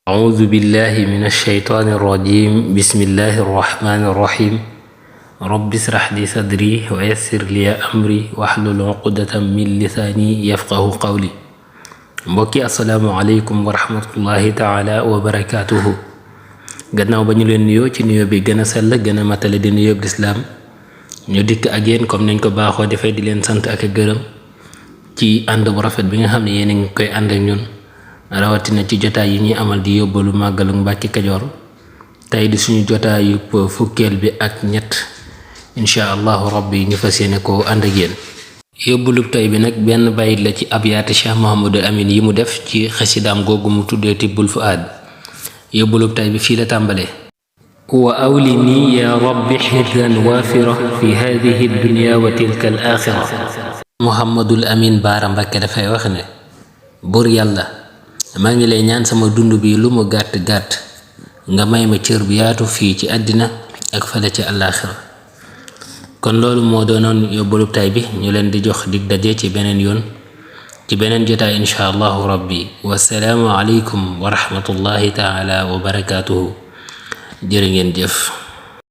أعوذ بالله من الشيطان الرجيم بسم الله الرحمن الرحيم رب اشرح لي صدري ويسر لي أمري واحلل عقدة من لساني يفقه قولي mbokki asalaamaaleykum wa rahmatullahi taala wa barakaatuhu gannaaw ba ñu leen nuyoo ci nuyoo bi gën a sell gën a matale di nuyoo bi lislaam ñu dikk ak yéen comme nañ ko baaxoo defee di leen sant ak gërëm ci ànd bu rafet bi nga xam ne yéen a ngi koy ànd ak ñun rawatina ci jotaay yi ñuy amal di yóbbalu màggalu Mbàkke Kajoor tey di suñu jotaayu fukkeel bi ak ñett incha allahu rabbi ñu fas yéene koo ànd ak yéen yóbbulub tey bi nag benn bayit la ci abyaati Cheikh Mouhamadul Amin yi mu def ci xasidaam googu mu tuddee Tibbul Fuaad yóbbulub tey bi fii la tàmbalee wa awlini ya rabbi xirran waafira fi hadihi dunya wa tilka al axira Mouhamadul Amin Baara Mbàkke dafay wax ne buur yàlla maa ngi lay ñaan sama dund bi lu mu gàtt-gàtt nga may ma cër bu yaatu fii ci àddina ak fale ci àllaaxira kon loolu moo doonoon yóbbalub tay bi ñu leen di jox dig daje ci beneen yoon ci beneen jotaay insha allahu rabbi wasalaamu aleykum wa rahmatullahi taala wa barakaatuhu jërë ngeen jëf